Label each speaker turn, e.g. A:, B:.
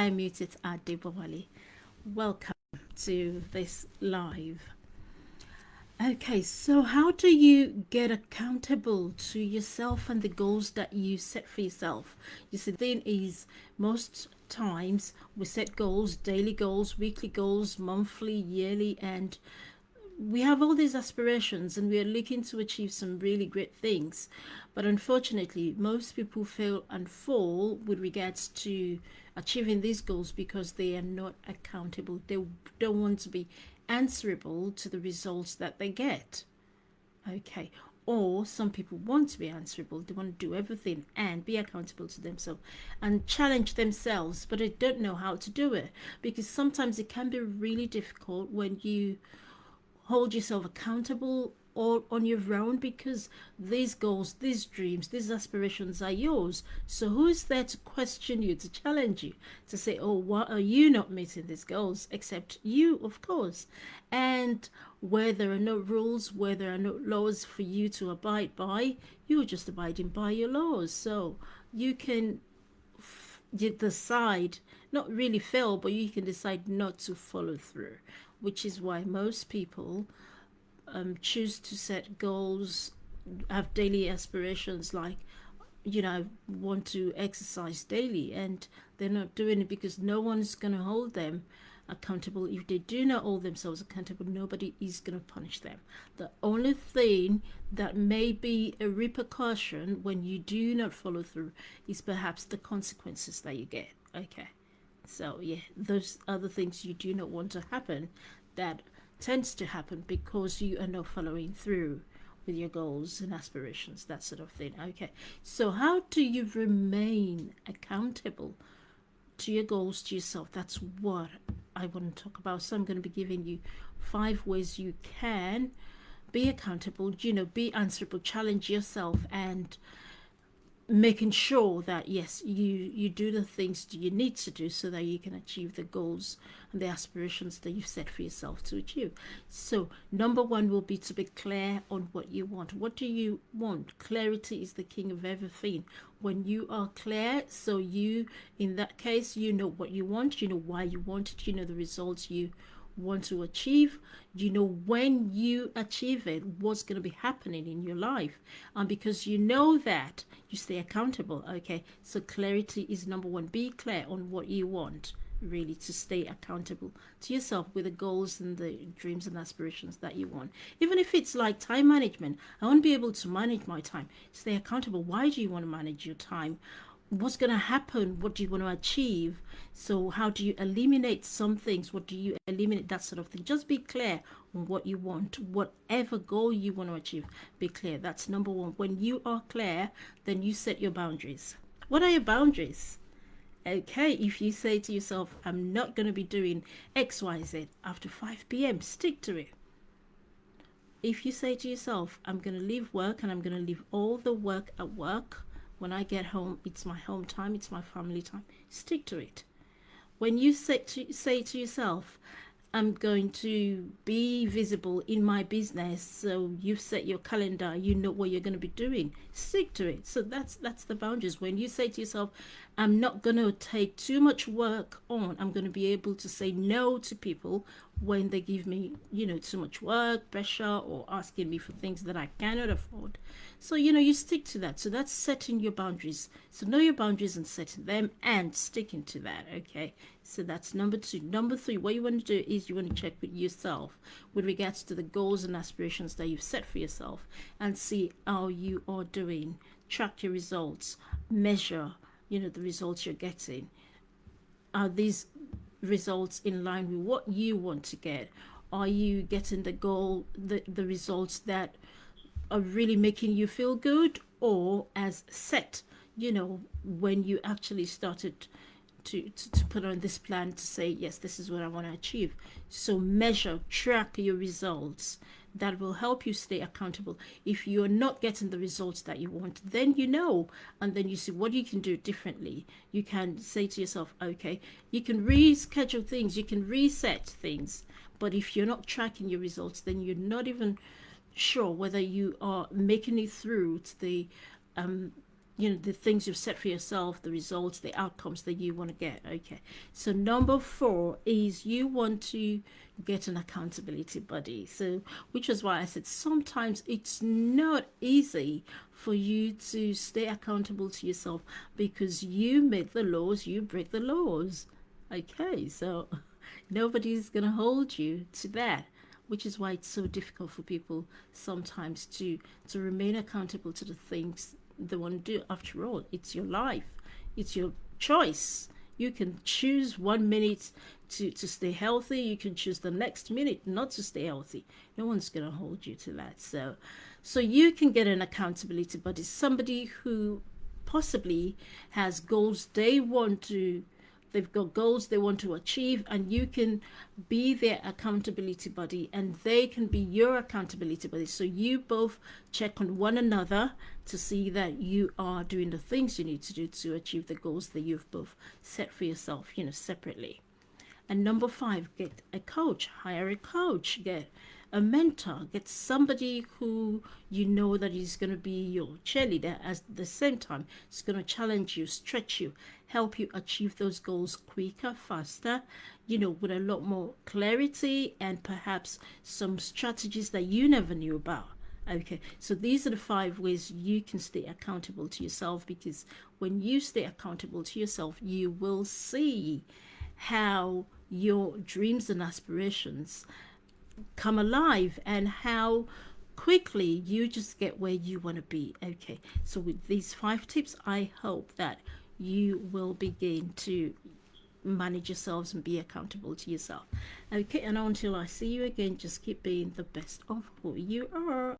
A: I am muted at Debowale. Welcome to this live. Okay, so how do you get accountable to yourself and the goals that you set for yourself? You see, the thing is, most times we set goals, daily goals, weekly goals, monthly, yearly, and we have all these aspirations and we are looking to achieve some really great things, but unfortunately most people fail and fall with regards to achieving these goals because they are not accountable. They don't want to be answerable to the results that they get. Okay, or some people want to be answerable, they want to do everything and be accountable to themselves and challenge themselves, but they don't know how to do it, because sometimes it can be really difficult when you hold yourself accountable or on your own, because these goals, these dreams, these aspirations are yours. So who is there to question you, to challenge you, to say, oh, why are you not meeting these goals, except you, of course? And where there are no rules, where there are no laws for you to abide by, you're just abiding by your laws. So you can you decide, not really fail, but you can decide not to follow through, which is why most people choose to set goals, have daily aspirations like, I want to exercise daily, and they're not doing it because no one's going to hold them accountable. If they do not hold themselves accountable, nobody is going to punish them. The only thing that may be a repercussion when you do not follow through is perhaps the consequences that you get. Okay, so yeah, those are the things you do not want to happen, that tends to happen because you are not following through with your goals and aspirations, that sort of thing. Okay, so how do you remain accountable to your goals, to yourself? That's what I want to talk about. So I'm going to be giving you 5 ways you can be accountable, be answerable, challenge yourself, and making sure that yes, you do the things you need to do so that you can achieve the goals and the aspirations that you've set for yourself to achieve. So number 1 will be to be clear on what you want. What do you want? Clarity is the king of everything. When you are clear, so you, in that case, you know what you want, you know why you want it, you know the results you want to achieve, you know when you achieve it, what's going to be happening in your life, and because you know that, you stay accountable. Okay, so clarity is number 1. Be clear on what you want, really, to stay accountable to yourself with the goals and the dreams and aspirations that you want. Even if it's like time management, I want to be able to manage my time. Stay accountable. Why do you want to manage your time? What's going to happen? What do you want to achieve? So how do you eliminate some things? What do you eliminate? That sort of thing. Just be clear on what you want. Whatever goal you want to achieve, be clear. That's number 1. When you are clear, then you set your boundaries. What are your boundaries? Okay, if you say to yourself, I'm not going to be doing XYZ after 5 p.m., stick to it. If you say to yourself, I'm going to leave work and I'm going to leave all the work at work, when I get home, it's my home time, it's my family time, stick to it. When you say to yourself, I'm going to be visible in my business, so you've set your calendar, you know what you're going to be doing, stick to it. So that's the boundaries. When you say to yourself, I'm not going to take too much work on, I'm going to be able to say no to people when they give me, too much work, pressure, or asking me for things that I cannot afford. So, you stick to that. So that's setting your boundaries. So know your boundaries and setting them and sticking to that. Okay. So that's number 2. Number 3, what you want to do is you want to check with yourself with regards to the goals and aspirations that you've set for yourself and see how you are doing. Track your results, measure, the results you're getting. Are these results in line with what you want to get? Are you getting the goal, the results that are really making you feel good, or as set, when you actually started to put on this plan to say, yes, this is what I want to achieve? So measure, track your results. That will help you stay accountable. If you're not getting the results that you want, then and then you see what you can do differently. You can say to yourself, okay, you can reschedule things, you can reset things. But if you're not tracking your results, then you're not even sure whether you are making it through to the the things you've set for yourself, the results, the outcomes that you want to get. Okay, so number 4 is you want to get an accountability buddy. So which is why I said sometimes it's not easy for you to stay accountable to yourself, because you make the laws, you break the laws. Okay, so nobody's gonna hold you to that, which is why it's so difficult for people sometimes to remain accountable to the things they want to do. After all, it's your life, it's your choice. You can choose 1 minute to stay healthy, you can choose the next minute not to stay healthy. No one's going to hold you to that. So you can get an accountability buddy, somebody who possibly has goals they want to, they've got goals they want to achieve, and you can be their accountability buddy and they can be your accountability buddy. So you both check on one another to see that you are doing the things you need to do to achieve the goals that you've both set for yourself, separately. And number 5, get a coach, hire a coach, get a mentor, get somebody who you know that is going to be your cheerleader at the same time. It's going to challenge you, stretch you, help you achieve those goals quicker, faster, with a lot more clarity and perhaps some strategies that you never knew about. Okay, so these are the 5 ways you can stay accountable to yourself, because when you stay accountable to yourself, you will see how your dreams and aspirations come alive and how quickly you just get where you want to be. Okay, so with these 5 tips, I hope that you will begin to manage yourselves and be accountable to yourself. Okay, and until I see you again, just keep being the best of who you are.